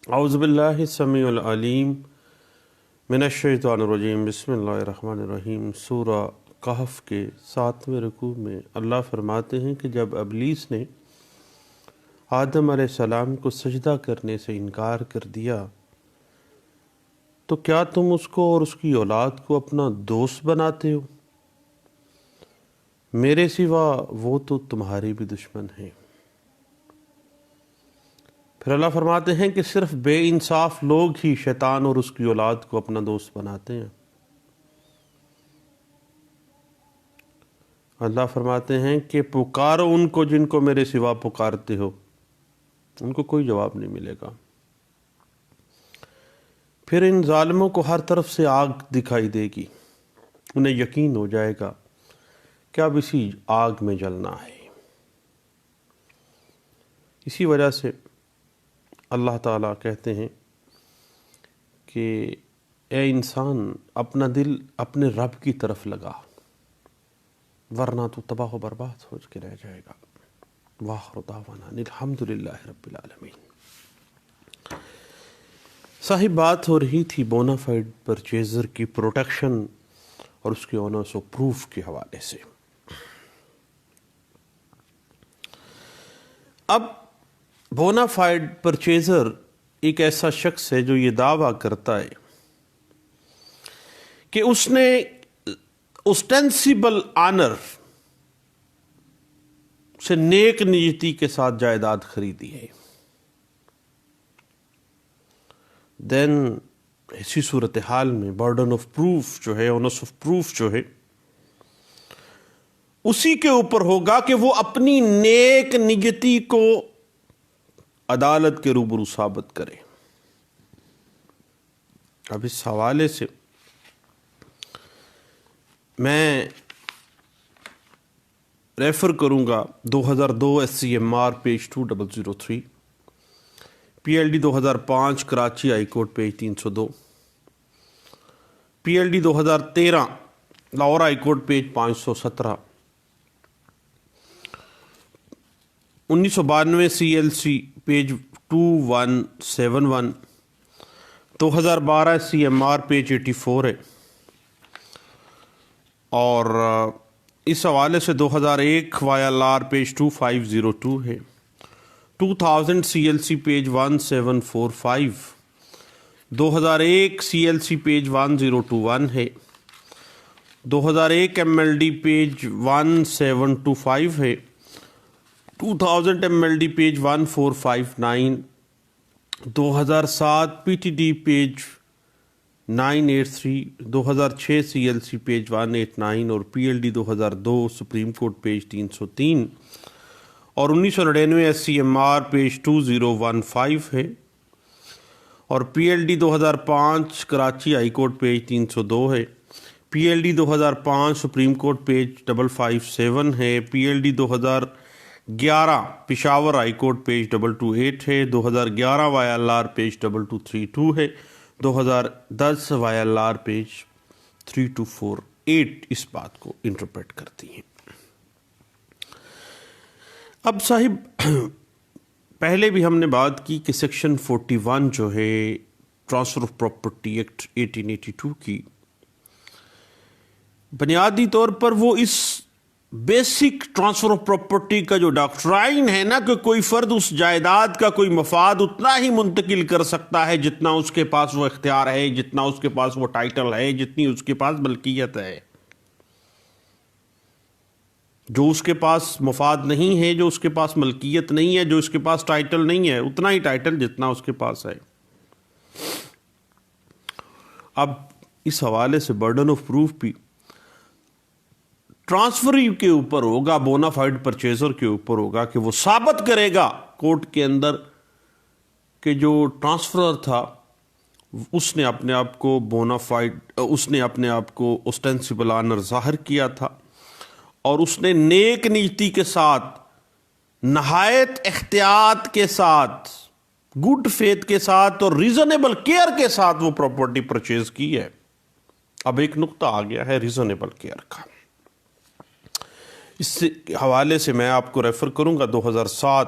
اعوذ باللہ السمیع العلیم من الشیطان الرجیم بسم اللہ الرحمن الرحیم۔ سورہ کہف کے 7ویں رکوع میں اللہ فرماتے ہیں کہ جب ابلیس نے آدم علیہ السلام کو سجدہ کرنے سے انکار کر دیا تو کیا تم اس کو اور اس کی اولاد کو اپنا دوست بناتے ہو؟ میرے سوا وہ تو تمہارے بھی دشمن ہیں۔ پھر اللہ فرماتے ہیں کہ صرف بے انصاف لوگ ہی شیطان اور اس کی اولاد کو اپنا دوست بناتے ہیں۔ اللہ فرماتے ہیں کہ پکارو ان کو جن کو میرے سوا پکارتے ہو، ان کو کوئی جواب نہیں ملے گا۔ پھر ان ظالموں کو ہر طرف سے آگ دکھائی دے گی، انہیں یقین ہو جائے گا کہ اب اسی آگ میں جلنا ہے۔ اسی وجہ سے اللہ تعالیٰ کہتے ہیں کہ اے انسان اپنا دل اپنے رب کی طرف لگا، ورنہ تو تباہ و برباد ہو کے رہ جائے گا۔ وآخر دعوانا الحمدللہ رب العالمین۔ صاحب بات ہو رہی تھی بونافائیڈ پرچیزر کی پروٹیکشن اور اس کے آنرس آف پروف کے حوالے سے۔ اب بونافائیڈ پرچیزر ایک ایسا شخص ہے جو یہ دعویٰ کرتا ہے کہ اس نے اوسٹینسیبل آنر سے نیک نیتی کے ساتھ جائیداد خریدی ہے۔ دین اسی صورتحال میں برڈن آف پروف جو ہے، آنرس آف پروف جو ہے، اسی کے اوپر ہوگا کہ وہ اپنی نیک نیتی کو عدالت کے روبرو ثابت کرے۔ اب اس حوالے سے میں ریفر کروں گا 2002 SCMR page 2003، PLD 2005 Karachi high court page 302، PLD 2013 Lahore high court page 517، 1992 CLC page 2171، 2012 CMR page 84 ہے، اور اس حوالے سے 2001 YLR پیج 2502 ہے، 2000 CLC پیج 1745، 2001 CLC پیج 1021 ہے، 2001 MLD پیج 1725 ہے، 2000 MLD page 1459، 2007 PTD page 983، 2006 CLC page 189 اور PLD 2002 سپریم کورٹ پیج 303 اور 1999 SCMR page 2015 ہے، اور PLD 2005 Karachi high court page 302 ہے، PLD 2005 سپریم کورٹ پیج 557 ہے، PLD 2011 Peshawar high court page 228 ہے، 2011 YLR پیج 2232 ہے، 2010 YLR پیج 3248 اس بات کو انٹرپریٹ کرتی ہیں۔ اب صاحب پہلے بھی ہم نے بات کی کہ سیکشن 41 جو ہے ٹرانسفر آف پراپرٹی ایکٹ 1882 کی، بنیادی طور پر وہ اس بیسک ٹرانسفر آف پراپرٹی کا جو ڈاکٹرائن ہے نا کہ کوئی فرد اس جائیداد کا کوئی مفاد اتنا ہی منتقل کر سکتا ہے جتنا اس کے پاس وہ اختیار ہے، جتنا اس کے پاس وہ ٹائٹل ہے، جتنی اس کے پاس ملکیت ہے۔ جو اس کے پاس مفاد نہیں ہے، جو اس کے پاس ملکیت نہیں ہے، جو اس کے پاس ٹائٹل نہیں ہے، اتنا ہی ٹائٹل جتنا اس کے پاس ہے۔ اب اس حوالے سے برڈن آف پروف بھی ٹرانسفری کے اوپر ہوگا، بونافائیڈ پرچیزر کے اوپر ہوگا کہ وہ ثابت کرے گا کورٹ کے اندر کہ جو ٹرانسفرر تھا اس نے اپنے آپ کو بونافائیڈ، اس نے اپنے آپ کو اوسٹینسیبل آنر ظاہر کیا تھا، اور اس نے نیک نیتی کے ساتھ، نہایت احتیاط کے ساتھ، گڈ فیتھ کے ساتھ اور ریزنیبل کیئر کے ساتھ وہ پراپرٹی پرچیز کی ہے۔ اب ایک نقطہ آ گیا ہے ریزنیبل کیئر کا۔ اس حوالے سے میں آپ کو ریفر کروں گا 2007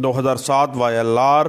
2007 YLR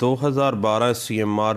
2012 CMR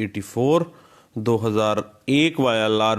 84, 2001 YLR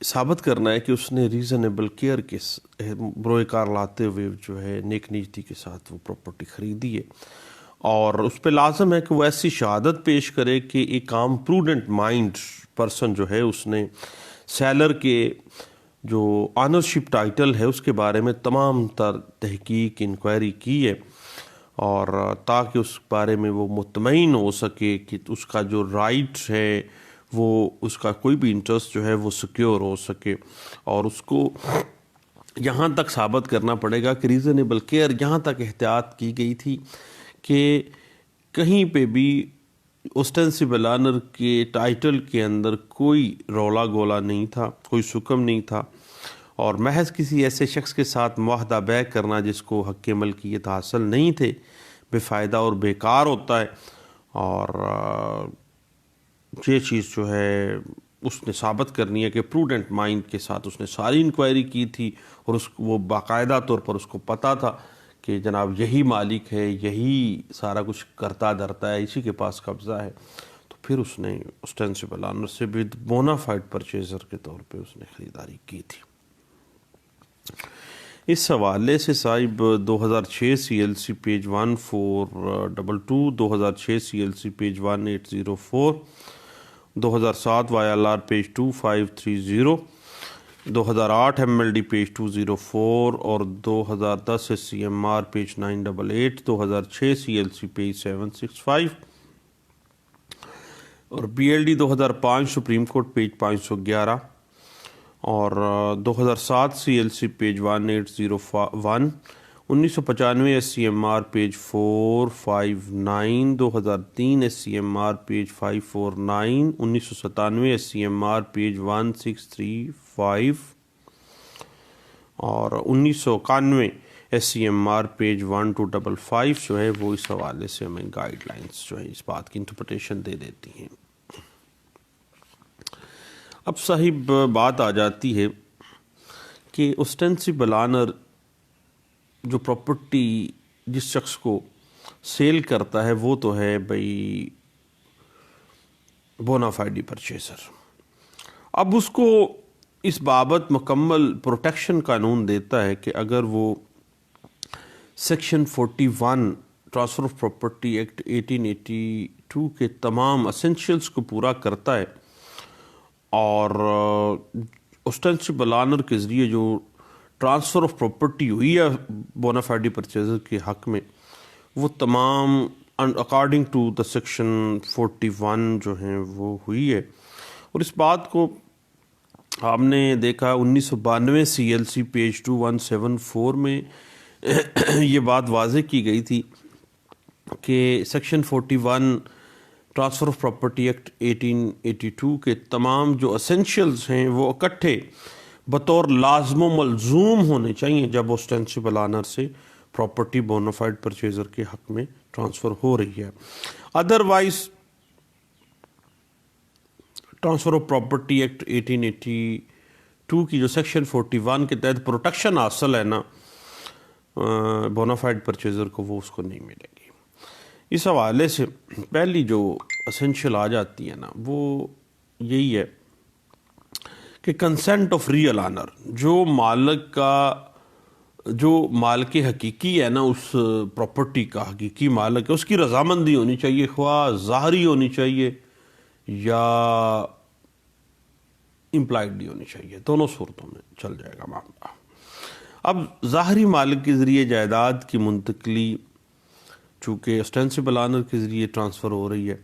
ثابت کرنا ہے کہ اس نے ریزنیبل کیئر کے بروئے کار لاتے ہوئے جو ہے نیک نیتی کے ساتھ وہ پراپرٹی خریدی ہے، اور اس پہ لازم ہے کہ وہ ایسی شہادت پیش کرے کہ ایک عام پروڈنٹ مائنڈ پرسن جو ہے اس نے سیلر کے جو آنرشپ ٹائٹل ہے اس کے بارے میں تمام تر تحقیق انکوائری کی ہے، اور تاکہ اس بارے میں وہ مطمئن ہو سکے کہ اس کا جو رائٹ ہے وہ اس کا کوئی بھی انٹرسٹ جو ہے وہ سیکیور ہو سکے، اور اس کو یہاں تک ثابت کرنا پڑے گا کہ ریزنیبل کیئر یہاں تک احتیاط کی گئی تھی کہ کہیں پہ بھی اوسٹینسیبل آنر کے ٹائٹل کے اندر کوئی رولا گولا نہیں تھا، کوئی سکم نہیں تھا، اور محض کسی ایسے شخص کے ساتھ معاہدہ بیع کرنا جس کو حق ملکیت حاصل نہیں تھے بے فائدہ اور بیکار ہوتا ہے، اور یہ چیز جو ہے اس نے ثابت کرنی ہے کہ پروڈنٹ مائنڈ کے ساتھ اس نے ساری انکوائری کی تھی، اور وہ باقاعدہ طور پر اس کو پتہ تھا کہ جناب یہی مالک ہے، یہی سارا کچھ کرتا دھرتا ہے، اسی کے پاس قبضہ ہے، تو پھر اس نے اوسٹینسیبل آنر سے ود بونا فائڈ پرچیزر کے طور پہ اس نے خریداری کی تھی۔ اس حوالے سے صاحب 2006 C L C page 1422، 2006 C L C page 1804، 2007 Y L R page 2530، 2008 M L D page 204، اور 2010 S C M R page 988، 2006 C L C page 765، اور B L D 2005 supreme court page 511، اور 2007 C L C page 1801، 1995 S C M R page 459، 2003 S C M R page 549، 1997 S C M R page 1635، اور 1991 S C M R page 1255 جو ہے وہ اس حوالے سے ہمیں guide lines جو ہے اس بات کی انٹرپریٹیشن دے دیتی ہیں۔ اب صاحب بات آ جاتی ہے کہ اوسٹینسیبل آنر جو پراپرٹی جس شخص کو سیل کرتا ہے وہ تو ہے بھئی بونا فائڈی پرچیزر۔ اب اس کو اس بابت مکمل پروٹیکشن قانون دیتا ہے کہ اگر وہ section 41 transfer of property act 1882 کے تمام اسینشیلز کو پورا کرتا ہے، اور اوسٹینسیبل آنر کے ذریعے جو ٹرانسفر آف پراپرٹی ہوئی ہے بونا فائڈی پرچیزر کے حق میں، وہ تمام اکارڈنگ ٹو دا سیکشن 41 جو ہیں وہ ہوئی ہے۔ اور اس بات کو آپ نے دیکھا 1992 سی ایل سی پیج 2174 میں یہ بات واضح کی گئی تھی کہ section 41 transfer of property act 1882 کے تمام جو اسینشیلز ہیں وہ اکٹھے بطور لازم و ملزوم ہونے چاہیے جب اوسٹینسیبل آنر سے پراپرٹی بونافائڈ پرچیزر کے حق میں ٹرانسفر ہو رہی ہے۔ Otherwise transfer of property act 1882 کی جو سیکشن 41 کے تحت پروٹیکشن حاصل ہے نا بونافائڈ پرچیزر کو، وہ اس کو نہیں ملے گی۔ اس حوالے سے پہلی جو اسینشل آ جاتی ہے نا وہ یہی ہے کہ کنسنٹ آف ریئل آنر، جو مالک کا جو مالک حقیقی ہے نا اس پراپرٹی کا حقیقی مالک ہے، اس کی رضامندی ہونی چاہیے، خواہ ظاہری ہونی چاہیے یا امپلائڈلی ہونی چاہیے، دونوں صورتوں میں چل جائے گا معاملہ۔ اب ظاہری مالک کے ذریعے جائیداد کی منتقلی چونکہ اوسٹینسیبل آنر کے ذریعے ٹرانسفر ہو رہی ہے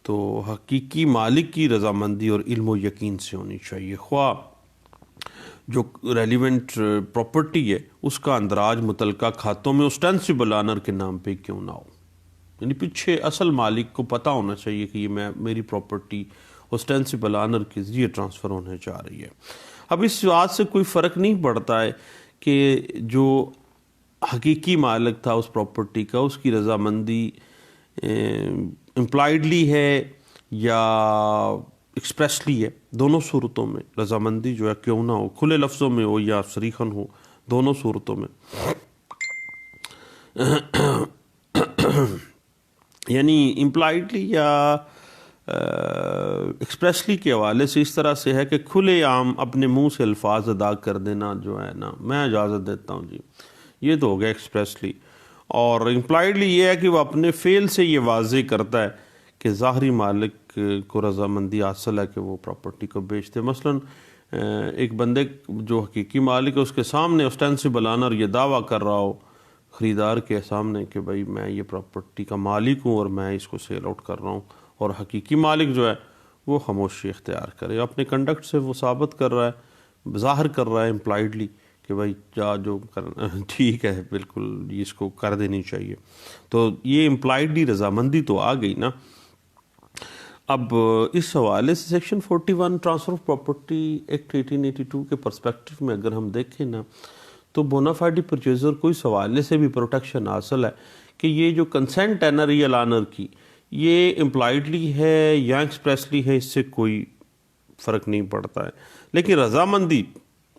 تو حقیقی مالک کی رضامندی اور علم و یقین سے ہونی چاہیے، خواہ جو ریلیونٹ پراپرٹی ہے اس کا اندراج متعلقہ کھاتوں میں اوسٹینسیبل آنر کے نام پہ کیوں نہ ہو، یعنی پیچھے اصل مالک کو پتہ ہونا چاہیے کہ یہ میری پراپرٹی اوسٹینسیبل آنر کے ذریعے ٹرانسفر ہونے جا رہی ہے۔ اب اس بات سے کوئی فرق نہیں پڑتا ہے کہ جو حقیقی مالک تھا اس پراپرٹی کا اس کی رضامندی امپلائڈلی ہے یا ایکسپریسلی ہے، دونوں صورتوں میں رضامندی جو ہے کیوں نہ ہو، کھلے لفظوں میں ہو یا صریحاً ہو، دونوں صورتوں میں یعنی امپلائڈلی یا ایکسپریسلی کے حوالے سے اس طرح سے ہے کہ کھلے عام اپنے منہ سے الفاظ ادا کر دینا جو ہے نا، میں اجازت دیتا ہوں جی، یہ تو ہو گیا ایکسپریسلی. اور امپلائڈلی یہ ہے کہ وہ اپنے فعل سے یہ واضح کرتا ہے کہ ظاہری مالک کو رضامندی حاصل ہے کہ وہ پراپرٹی کو بیچتے. مثلاً ایک بندے جو حقیقی مالک ہے اس کے سامنے اوسٹینسیبل آنر یہ دعویٰ کر رہا ہو خریدار کے سامنے کہ بھائی میں یہ پراپرٹی کا مالک ہوں اور میں اس کو سیل آؤٹ کر رہا ہوں، اور حقیقی مالک جو ہے وہ خاموشی اختیار کرے، اپنے کنڈکٹ سے وہ ثابت کر رہا ہے، ظاہر کر رہا ہے امپلائڈلی کہ بھائی جا جو کرنا ٹھیک ہے، بالکل اس کو کر دینی چاہیے. تو یہ امپلائڈلی رضامندی تو آ گئی نا. اب اس حوالے سے section 41 transfer of property act 1882 کے پرسپیکٹو میں اگر ہم دیکھیں نا تو بونافائیڈ پرچیزر کو اس حوالے سے بھی پروٹیکشن حاصل ہے کہ یہ جو کنسنٹ ہے نا ریئل آنر کی، یہ امپلائڈلی ہے یا ایکسپریسلی ہے، اس سے کوئی فرق نہیں پڑتا ہے. لیکن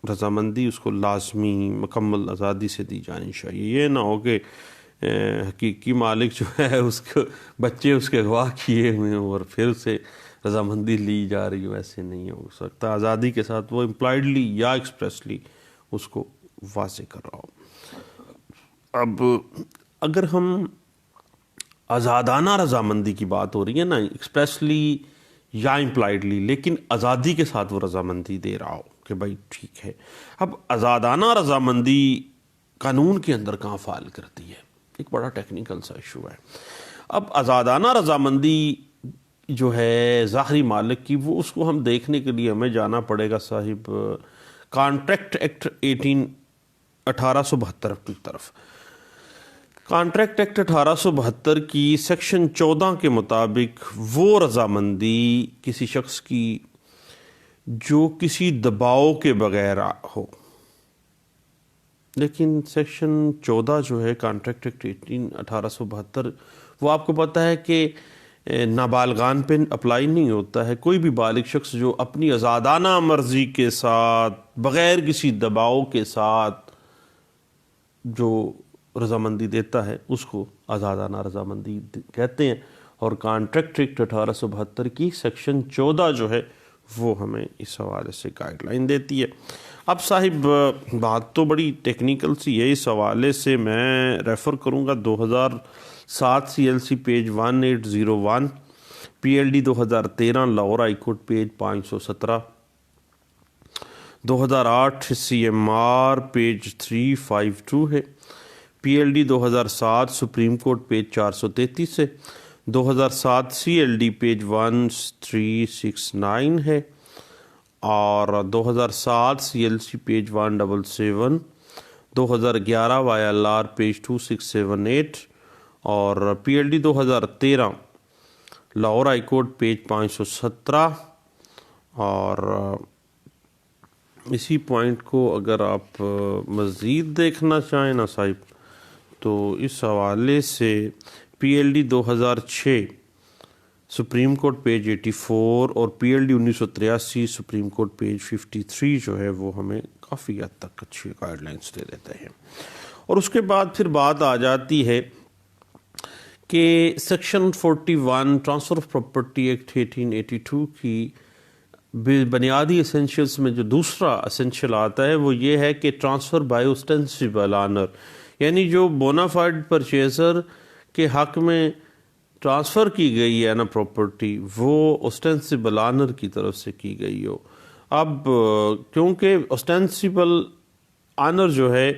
رضامندی اس کو لازمی مکمل آزادی سے دی جانی چاہیے. یہ نہ ہو کہ حقیقی مالک جو ہے اس کو بچے اس کے اغوا کیے ہوئے ہیں اور پھر اسے رضامندی لی جا رہی ہو، ایسے نہیں ہو سکتا. آزادی کے ساتھ وہ امپلائڈلی یا ایکسپریسلی اس کو واضح کر رہا ہو. اب اگر ہم آزادانہ رضامندی کی بات ہو رہی ہے نا، ایکسپریسلی یا امپلائڈلی، لیکن آزادی کے ساتھ وہ رضامندی دے رہا ہو کہ بھائی ٹھیک ہے. اب آزادانہ رضامندی قانون کے اندر کہاں فعال کرتی ہے، ایک بڑا ٹیکنیکل سا ایشو ہے. اب آزادانہ رضامندی جو ہے ظاہری مالک کی، وہ اس کو ہم دیکھنے کے لیے ہمیں جانا پڑے گا صاحب کانٹریکٹ ایکٹ 1872 کی طرف. کانٹریکٹ ایکٹ 1872 کی سیکشن 14 کے مطابق وہ رضامندی کسی شخص کی جو کسی دباؤ کے بغیر ہو، لیکن سیکشن 14 جو ہے کانٹریکٹ ایکٹ 1872 وہ آپ کو پتہ ہے کہ نابالغان پہ اپلائی نہیں ہوتا ہے. کوئی بھی بالغ شخص جو اپنی آزادانہ مرضی کے ساتھ بغیر کسی دباؤ کے ساتھ جو رضامندی دیتا ہے اس کو آزادانہ رضامندی کہتے ہیں. اور کانٹریکٹ ایکٹ 1872 کی سیکشن 14 جو ہے وہ ہمیں اس حوالے سے گائیڈ لائن دیتی ہے. اب صاحب بات تو بڑی ٹیکنیکل سی ہے، اس حوالے سے میں ریفر کروں گا 2007 CLC page 1801، PLD 2013 Lahore high court page 517، 2008 CMR page 352 ہے، PLD 2007 سپریم کورٹ پیج 433 ہے، 2007 CLD پیج 1369 ہے، اور 2007 CLC پیج 177، 2011 YLR پیج 2678، اور PLD 2013 Lahore high court page 517. اور اسی پوائنٹ کو اگر آپ مزید دیکھنا چاہیں نا صاحب تو اس حوالے سے PLD 2006 سپریم کورٹ پیج 84 اور PLD 1983 سپریم کورٹ پیج 53 جو ہے وہ ہمیں کافی حد تک اچھی گائیڈ لائنس دے دیتے ہیں. اور اس کے بعد پھر بات آ جاتی ہے کہ section 41 transfer of property act 1882 کی بنیادی اسینشلز میں جو دوسرا اسینشل آتا ہے وہ یہ ہے کہ ٹرانسفر بائی اوسٹینسیبل آنر، یعنی جو بونافائیڈ پرچیزر کے حق میں ٹرانسفر کی گئی ہے نا پراپرٹی، وہ اوسٹینسیبل آنر کی طرف سے کی گئی ہو. اب کیونکہ اوسٹینسیبل آنر جو ہے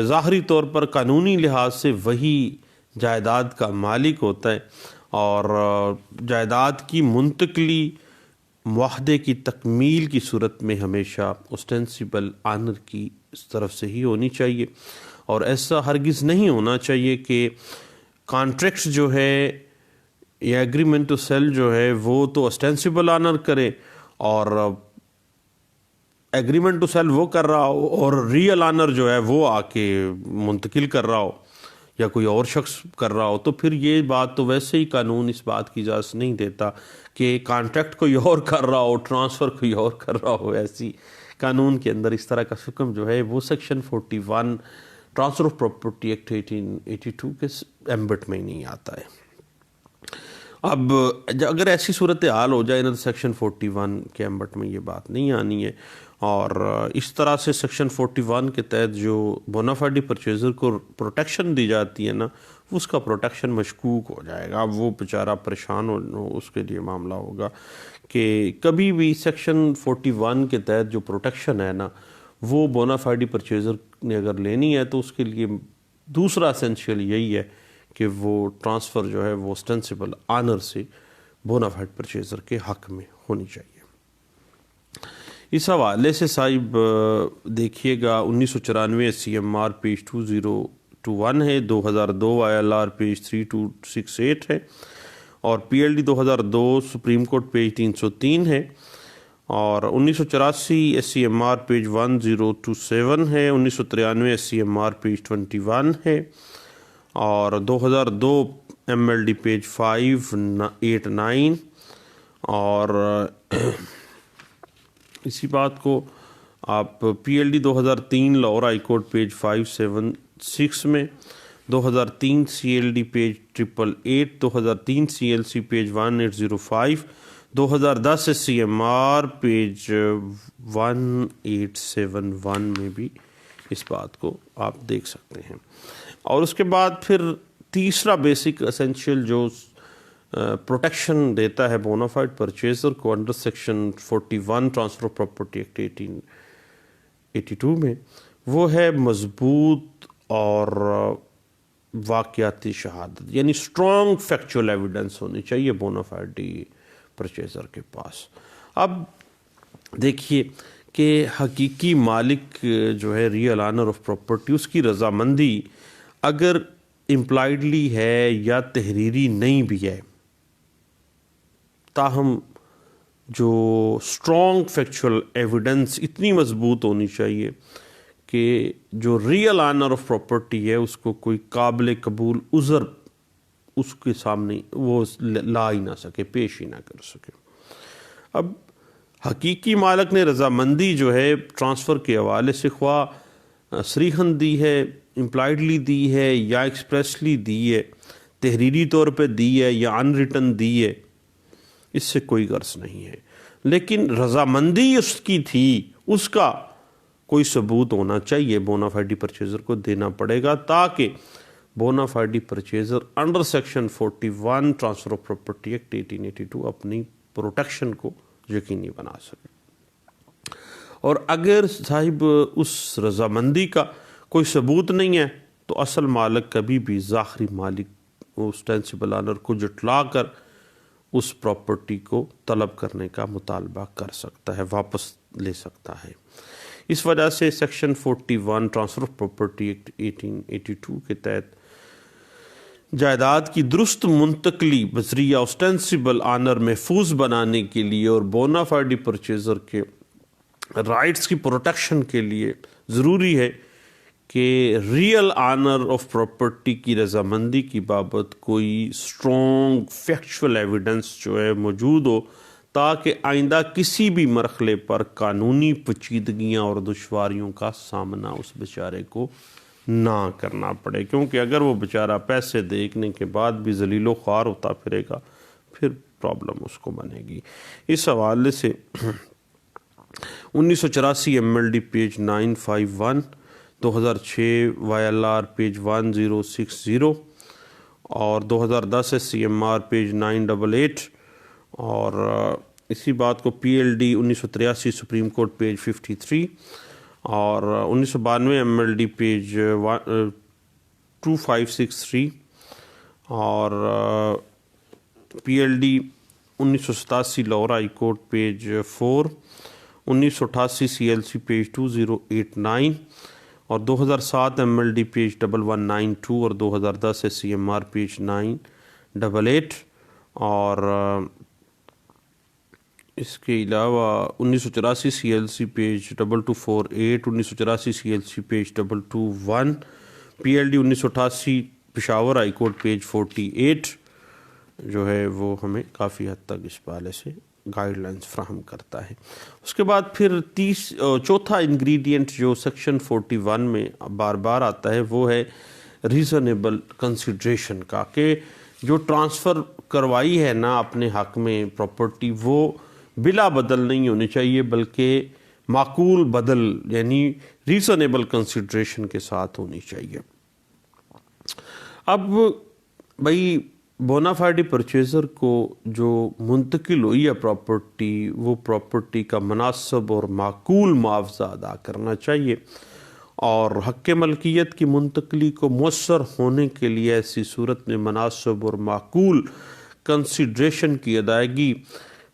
ظاہری طور پر قانونی لحاظ سے وہی جائیداد کا مالک ہوتا ہے، اور جائیداد کی منتقلی معاہدے کی تکمیل کی صورت میں ہمیشہ اوسٹینسیبل آنر کی طرف سے ہی ہونی چاہیے. اور ایسا ہرگز نہیں ہونا چاہیے کہ کانٹریکٹ جو ہے یا ایگریمنٹ ٹو سیل جو ہے وہ تو اوسٹینسیبل آنر کرے اور ایگریمنٹ ٹو سیل وہ کر رہا ہو اور ریئل آنر جو ہے وہ آ کے منتقل کر رہا ہو یا کوئی اور شخص کر رہا ہو. تو پھر یہ بات تو ویسے ہی قانون اس بات کی اجازت نہیں دیتا کہ کانٹریکٹ کوئی اور کر رہا ہو، ٹرانسفر کوئی اور کر رہا ہو. ایسی قانون کے اندر اس طرح کا حکم جو ہے وہ section 41 transfer of property act 1882 کے ایمبٹ میں ہی نہیں آتا ہے. اب اگر ایسی صورتحال ہو جائے نا تو سیکشن 41 کے ایمبٹ میں یہ بات نہیں آنی ہے، اور اس طرح سے سیکشن 41 کے تحت جو بونافائڈ پرچیزر کو پروٹیکشن دی جاتی ہے نا، اس کا پروٹیکشن مشکوک ہو جائے گا. اب وہ بیچارہ پریشان ہو، اس کے لیے معاملہ ہوگا کہ کبھی بھی سیکشن 41 کے تحت جو پروٹیکشن ہے نا، وہ بونافائڈ پرچیزر نے اگر لینی ہے تو اس کے لیے دوسرا اسینشیل یہی ہے کہ وہ ٹرانسفر جو ہے وہ اسٹینسبل آنر سے بونافائڈ پرچیزر کے حق میں ہونی چاہیے. اس حوالے سے صاحب دیکھیے گا 1994 SCMR پیج 2021 ہے، 2002 ILR پیج 3268 ہے، اور PLD 2002 سپریم کورٹ پیج 303 ہے، اور 1984 SCMR پیج 1027 ہے، 1993 SCMR پیج 21 ہے، اور 2002 MLD پیج 589، اور اسی بات کو آپ PLD 2003 Lahore high court page 576 میں، 2003 CLD page 888، 2003 CLC page 1805، 2010 SCMR page 1871 میں بھی اس بات کو آپ دیکھ سکتے ہیں. اور اس کے بعد پھر تیسرا بیسک اسینشیل جو پروٹیکشن دیتا ہے بونافائڈ پرچیزر کو under section 41 transfer property act 1882 میں، وہ ہے مضبوط اور واقعاتی شہادت، یعنی اسٹرانگ فیکچول ایویڈنس ہونی چاہیے بونافائڈ پرچیزر کے پاس. اب دیکھیے کہ حقیقی مالک جو ہے ریئل آنر آف پراپرٹی، اس کی رضامندی اگر امپلائڈلی ہے یا تحریری نہیں بھی ہے، تاہم جو اسٹرانگ فیکچول ایویڈنس اتنی مضبوط ہونی چاہیے کہ جو ریئل آنر آف پراپرٹی ہے اس کو کوئی قابل قبول عذر اس کے سامنے وہ لا ہی نہ سکے، پیش ہی نہ کر سکے. اب حقیقی مالک نے رضامندی جو ہے ٹرانسفر کے حوالے سے خواہ صریحاً دی ہے، امپلائڈلی دی ہے یا ایکسپریسلی دی ہے، تحریری طور پہ دی ہے یا ان ریٹن دی ہے، اس سے کوئی غرض نہیں ہے، لیکن رضامندی اس کی تھی، اس کا کوئی ثبوت ہونا چاہیے، بونافائڈ پرچیزر کو دینا پڑے گا تاکہ bona fide purchaser under section 41 transfer of property act 1882 اپنی پروٹیکشن کو یقینی بنا سکے. اور اگر صاحب اس رضامندی کا کوئی ثبوت نہیں ہے تو اصل مالک کبھی بھی ظاہری مالک اسٹینسبل آنر کو جٹلا کر اس پراپرٹی کو طلب کرنے کا مطالبہ کر سکتا ہے، واپس لے سکتا ہے. اس وجہ سے section 41 transfer of property act 1882 کے تحت جائیداد کی درست منتقلی بذریعہ اسٹینسبل آنر محفوظ بنانے کے لیے اور بونافائڈ پرچیزر کے رائٹس کی پروٹیکشن کے لیے ضروری ہے کہ ریئل آنر آف پراپرٹی کی رضامندی کی بابت کوئی اسٹرانگ فیکچول ایویڈنس جو ہے موجود ہو، تاکہ آئندہ کسی بھی مرحلے پر قانونی پیچیدگیاں اور دشواریوں کا سامنا اس بیچارے کو نہ کرنا پڑے. کیونکہ اگر وہ بیچارہ پیسے دیکھنے کے بعد بھی ذلیل و خوار ہوتا پھرے گا، پھر پرابلم اس کو بنے گی. اس حوالے سے 1984 MLD پیج 951، 2006 YLR پیج 1060، اور 2010 SCMR پیج 988، اور اسی بات کو PLD 1983 سپریم کورٹ پیج 53، اور 1992 MLD پیج 2563، اور PLD 1987 Lahore high court page 4، 1988 CLC page 2089، اور 2007 MLD پیج 1192، اور 2010 SCMR پیج 988، اور اس کے علاوہ 1984 CLC page 2248، 1984 CLC page 221، PLD 1988 Peshawar high court page 48 جو ہے وہ ہمیں کافی حد تک اس حوالے سے گائیڈ لائنز فراہم کرتا ہے. اس کے بعد پھر چوتھا انگریڈینٹ جو سیکشن 41 میں بار بار آتا ہے وہ ہے ریزنیبل کنسیڈریشن کا، کہ جو ٹرانسفر کروائی ہے نا اپنے حق میں پراپرٹی، وہ بلا بدل نہیں ہونی چاہیے، بلکہ معقول بدل یعنی ریزنیبل کنسیڈریشن کے ساتھ ہونی چاہیے۔ اب بھائی بونافائیڈ پرچیزر کو جو منتقل ہوئی ہے پراپرٹی، وہ پراپرٹی کا مناسب اور معقول معاوضہ ادا کرنا چاہیے، اور حق ملکیت کی منتقلی کو مؤثر ہونے کے لیے ایسی صورت میں مناسب اور معقول کنسیڈریشن کی ادائیگی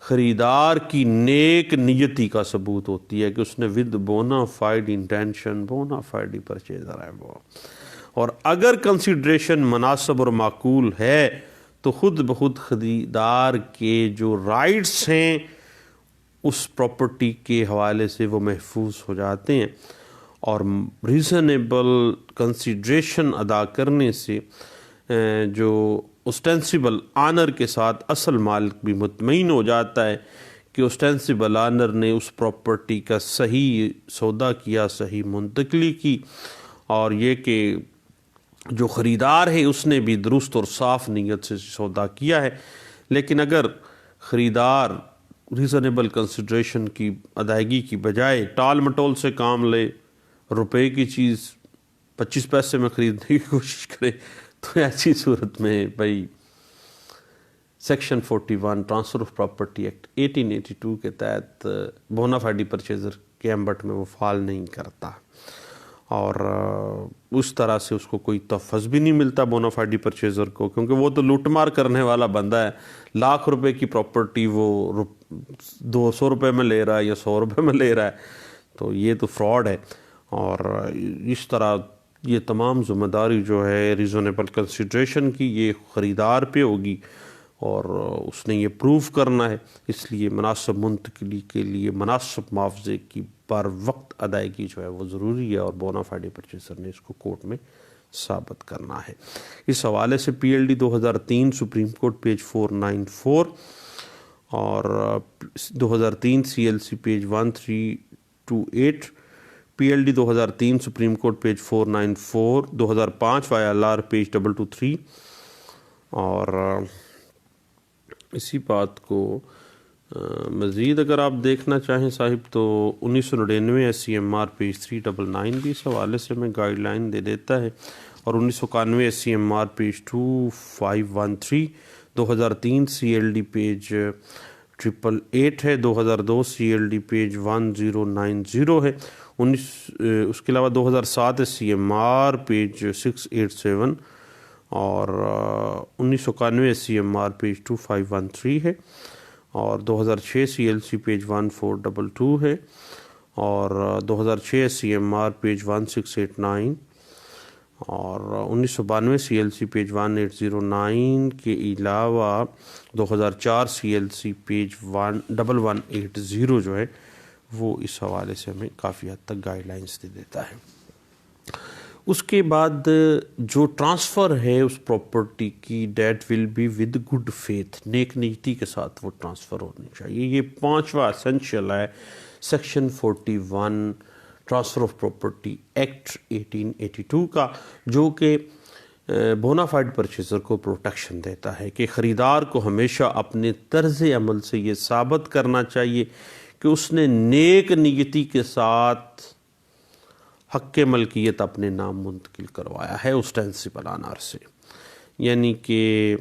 خریدار کی نیک نیتی کا ثبوت ہوتی ہے کہ اس نے with bona fide intention, bona fide purchaser ہے وہ، اور اگر کنسیڈریشن مناسب اور معقول ہے تو خود بخود خریدار کے جو رائٹس ہیں اس پراپرٹی کے حوالے سے وہ محفوظ ہو جاتے ہیں، اور ریزنیبل کنسیڈریشن ادا کرنے سے جو اسٹینسیبل آنر کے ساتھ اصل مالک بھی مطمئن ہو جاتا ہے کہ اسٹینسیبل آنر نے اس پراپرٹی کا صحیح سودا کیا، صحیح منتقلی کی، اور یہ کہ جو خریدار ہے اس نے بھی درست اور صاف نیت سے سودا کیا ہے۔ لیکن اگر خریدار ریزنیبل کنسیڈریشن کی ادائیگی کی بجائے ٹال مٹول سے کام لے، روپے کی چیز 25 پیسے میں خریدنے کی کوشش کرے، تو ایسی صورت میں بھائی section 41 transfer of property act 1882 کے تحت بونافائیڈ پرچیزر کے ایمبٹ میں وہ فال نہیں کرتا، اور اس طرح سے اس کو کوئی تحفظ بھی نہیں ملتا بونافائیڈ پرچیزر کو، کیونکہ وہ تو لوٹ مار کرنے والا بندہ ہے۔ لاکھ روپے کی پراپرٹی وہ 200 روپے میں لے رہا ہے یا 100 روپے میں لے رہا ہے، تو یہ تو فراڈ ہے۔ اور اس طرح یہ تمام ذمہ داری جو ہے ریزنیبل کنسیڈریشن کی یہ خریدار پہ ہوگی، اور اس نے یہ پروف کرنا ہے۔ اس لیے مناسب منتقلی کے لیے مناسب معاوضے کی بر وقت ادائیگی جو ہے وہ ضروری ہے، اور بونافائیڈ پرچیزر نے اس کو کورٹ میں ثابت کرنا ہے۔ اس حوالے سے P L D 2003 supreme court page 494 اور 2003 C L C page 1328، P L D 2003 supreme court page 494، 2005 Y L R page 223، اور اسی بات کو مزید اگر آپ دیکھنا چاہیں صاحب تو 1999 S C M R page 399 بھی اس حوالے سے میں گائیڈ لائن دے دیتا ہے، اور 1991 S C M R page 2513، 2003 C L D page 888 ہے، 2002 سی ایل ڈی پیج 1090 ہے، اس کے علاوہ 2007 S C M R page 687 اور 1991 S C M R page 2513 ہے، اور 2006 سی ایل سی پیج 1422 ہے، اور 2006 S C M R page 1689 اور 1992 سی ایل سی پیج 1809 کے علاوہ 2004 سی ایل سی پیج 1180 جو ہے وہ اس حوالے سے ہمیں کافی حد تک گائیڈ لائنز دے دیتا ہے۔ اس کے بعد جو ٹرانسفر ہے اس پراپرٹی کی، date will be with good faith, نیک نیتی کے ساتھ وہ ٹرانسفر ہونی چاہیے۔ یہ 5واں اسینشیل ہے section 41 transfer of property act 1882 کا، جو کہ بونافائیڈ پرچیزر کو پروٹیکشن دیتا ہے کہ خریدار کو ہمیشہ اپنے طرز عمل سے یہ ثابت کرنا چاہیے کہ اس نے نیک نیتی کے ساتھ حق ملکیت اپنے نام منتقل کروایا ہے اسٹینسیبل آنر سے، یعنی کہ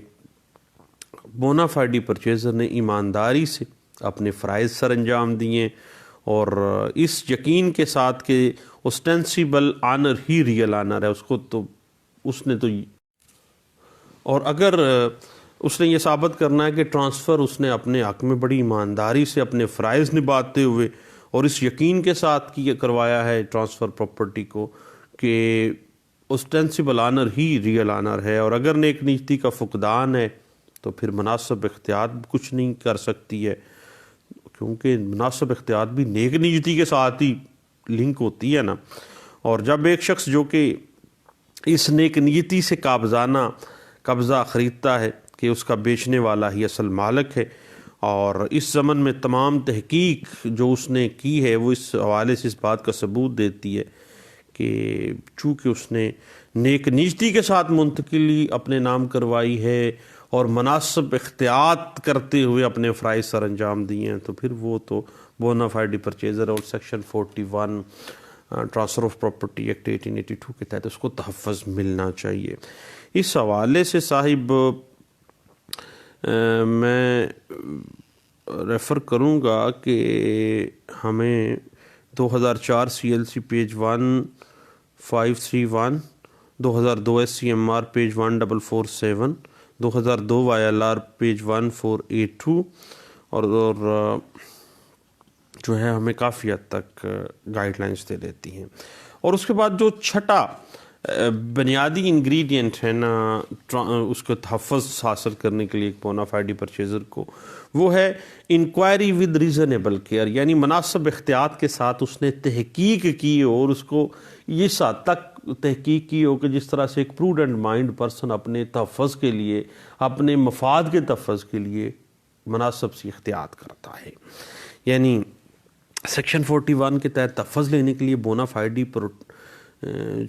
بونافائیڈ پرچیزر نے ایمانداری سے اپنے فرائض سر انجام دیے، اور اس یقین کے ساتھ کہ اسٹینسیبل آنر ہی ریئل آنر ہے، اس کو تو اس نے تو، اور اگر اس نے یہ ثابت کرنا ہے کہ ٹرانسفر اس نے اپنے حق میں بڑی ایمانداری سے اپنے فرائض نبھاتے ہوئے اور اس یقین کے ساتھ کروایا ہے ٹرانسفر پراپرٹی کو کہ اسٹینسیبل آنر ہی ریئل آنر ہے، اور اگر نیک نیتی کا فقدان ہے تو پھر مناسب اختیار کچھ نہیں کر سکتی ہے، کیونکہ مناسب اختیار بھی نیک نیتی کے ساتھ ہی لنک ہوتی ہے نا۔ اور جب ایک شخص جو کہ اس نیک نیتی سے قبضہ خریدتا ہے کہ اس کا بیچنے والا ہی اصل مالک ہے، اور اس ضمن میں تمام تحقیق جو اس نے کی ہے وہ اس حوالے سے اس بات کا ثبوت دیتی ہے کہ چونکہ اس نے نیک نیتی کے ساتھ منتقلی اپنے نام کروائی ہے اور مناسب احتیاط کرتے ہوئے اپنے فرائض سر انجام دیے ہیں تو پھر وہ تو بونا فائڈ پرچیزر اور section 41 transfer of property act 1882 کے تحت اس کو تحفظ ملنا چاہیے۔ اس حوالے سے صاحب میں ریفر کروں گا کہ ہمیں 2004 CLC page 1531، 2002 SCMR page 1447، 2002 YLR page 1482 اور جو ہے ہمیں کافی حد تک گائیڈ لائنس دے دیتی ہیں۔ اور اس کے بعد جو چھٹا بنیادی انگریڈینٹ ہے نا اس کو تحفظ حاصل کرنے کے لیے ایک بونا فائڈ پرچیزر کو، وہ ہے انکوائری ود ریزنیبل کیئر، یعنی مناسب احتیاط کے ساتھ اس نے تحقیق کی اور اس کو اس حد تک تحقیق کی ہو کہ جس طرح سے ایک پروڈنٹ مائنڈ پرسن اپنے تحفظ کے لیے، اپنے مفاد کے تحفظ کے لیے مناسب سی احتیاط کرتا ہے۔ یعنی سیکشن 41 کے تحت تحفظ لینے کے لیے بونا فائڈ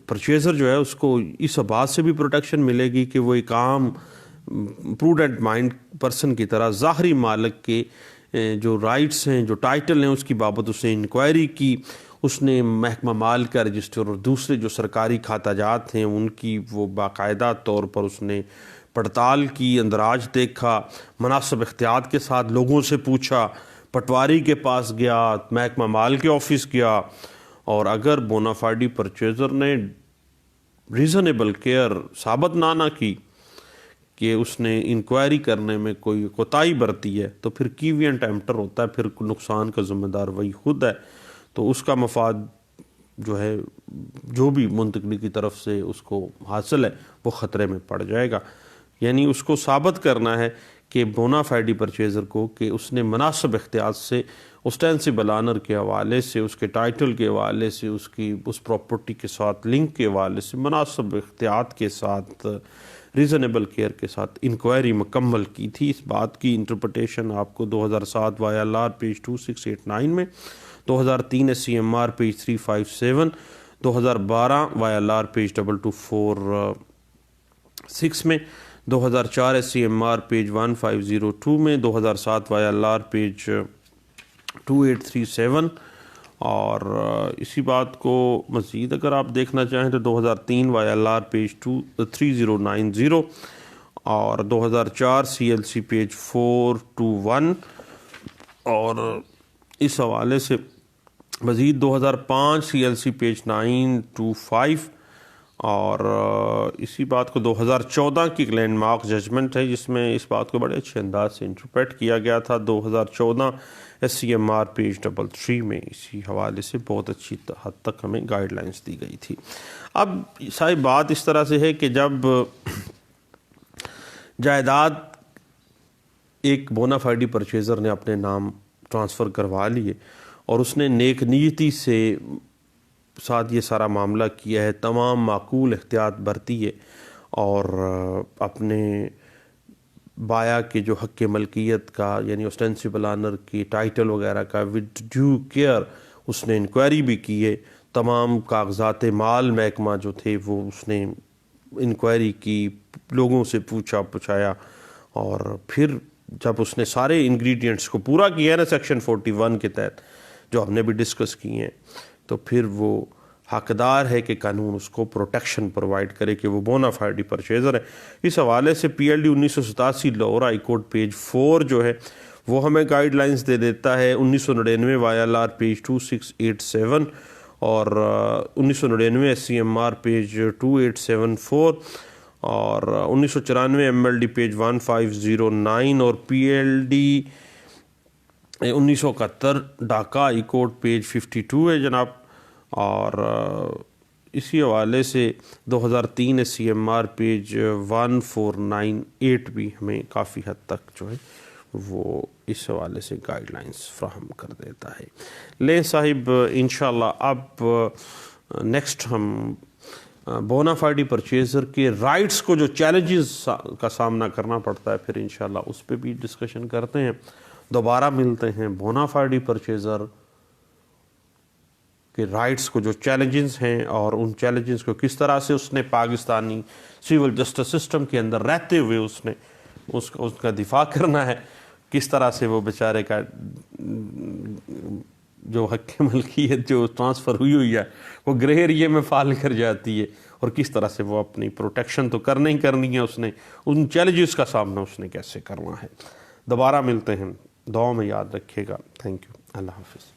پرچیزر جو ہے اس کو اس بات سے بھی پروٹیکشن ملے گی کہ وہ ایک عام پروڈنٹ مائنڈ پرسن کی طرح ظاہری مالک کے جو رائٹس ہیں، جو ٹائٹل ہیں، اس کی بابت اس نے انکوائری کی، اس نے محکمہ مال کا رجسٹر اور دوسرے جو سرکاری کھاتہ جات ہیں ان کی وہ باقاعدہ طور پر اس نے پڑتال کی، اندراج دیکھا، مناسب احتیاط کے ساتھ لوگوں سے پوچھا، پٹواری کے پاس گیا، محکمہ مال کے آفس گیا، اور اگر بونا فائڈ پرچیزر نے ریزنیبل کیئر ثابت نہ کی کہ اس نے انکوائری کرنے میں کوئی کوتاہی برتی ہے تو پھر کیوینٹ ایمپٹر ہوتا ہے، پھر نقصان کا ذمہ دار وہی خود ہے، تو اس کا مفاد جو ہے جو بھی منتقلی کی طرف سے اس کو حاصل ہے وہ خطرے میں پڑ جائے گا۔ یعنی اس کو ثابت کرنا ہے کہ بونا فائڈ پرچیزر کو کہ اس نے مناسب احتیاط سے اسٹینسیبل آنر کے حوالے سے، اس کے ٹائٹل کے حوالے سے، اس پراپرٹی کے ساتھ لنک کے حوالے سے مناسب احتیاط کے ساتھ، ریزنیبل کیئر کے ساتھ انکوائری مکمل کی تھی۔ اس بات کی انٹرپریٹیشن آپ کو 2007 YLR پیج 2689 میں، 2003 SCMR پیج 357، 2012 YLR پیج 2246 میں، 2004 SCMR پیج 1502 میں، 2007 YLR پیج 2837، اور اسی بات کو مزید اگر آپ دیکھنا چاہیں تو 2003 YLR پیج 3090 اور 2004 CLC پیج 421، اور اس حوالے سے مزید 2005 CLC پیج 925، اور اسی بات کو 2014 کی ایک لینڈ مارک ججمنٹ ہے جس میں اس بات کو بڑے اچھے انداز سے انٹرپریٹ کیا گیا تھا، 2014 SCMR پیج 33 میں اسی حوالے سے بہت اچھی حد تک ہمیں گائیڈ لائنس دی گئی تھی۔ اب صاحب بات اس طرح سے ہے کہ جب جائیداد ایک بونا فائڈ پرچیزر نے اپنے نام ٹرانسفر کروا لیے اور اس نے نیک نیتی سے ساتھ یہ سارا معاملہ کیا ہے، تمام معقول احتیاط برتی ہے اور اپنے بایا کے جو حق ملکیت کا یعنی اسٹینسیبل آنر کی ٹائٹل وغیرہ کا ود ڈیو کیئر اس نے انکوائری بھی کی ہے، تمام کاغذات مال محکمہ جو تھے وہ اس نے انکوائری کی، لوگوں سے پوچھا پچھایا، اور پھر جب اس نے سارے انگریڈینٹس کو پورا کیا ہے نا سیکشن 41 کے تحت جو ہم نے بھی ڈسکس کیے ہیں، تو پھر وہ حقدار ہے کہ قانون اس کو پروٹیکشن پرووائڈ کرے کہ وہ بونا فائڈ پرچیزر ہے۔ اس حوالے سے PLD 1987 Lahore high court page 4 جو ہے وہ ہمیں گائیڈ لائنس دے دیتا ہے، 1999 YLR پیج 2687 اور 1999 SCMR پیج 2874 اور 1994 MLD پیج 1509 اور PLD 1971 Dhaka high court page 52 ہے جناب، اور اسی حوالے سے 2003 SCMR پیج 1498 بھی ہمیں کافی حد تک جو ہے وہ اس حوالے سے گائیڈ لائنس فراہم کر دیتا ہے۔ لیں صاحب انشاءاللہ اب نیکسٹ ہم بونا فائڈ پرچیزر کے رائٹس کو جو چیلنجز کا سامنا کرنا پڑتا ہے پھر انشاءاللہ اس پہ بھی ڈسکشن کرتے ہیں۔ دوبارہ ملتے ہیں بونا فائڈ پرچیزر کہ رائٹس کو جو چیلنجز ہیں اور ان چیلنجز کو کس طرح سے اس نے پاکستانی سول جسٹس سسٹم کے اندر رہتے ہوئے اس نے اس کا دفاع کرنا ہے، کس طرح سے وہ بیچارے کا جو حق ملکیت جو ٹرانسفر ہوئی ہے وہ گرے ایریے میں فال کر جاتی ہے، اور کس طرح سے وہ اپنی پروٹیکشن تو کرنا ہی کرنی ہے، اس نے ان چیلنجز کا سامنا اس نے کیسے کرنا ہے۔ دوبارہ ملتے ہیں، دعاؤں میں یاد رکھیے گا۔ تھینک یو، اللہ حافظ۔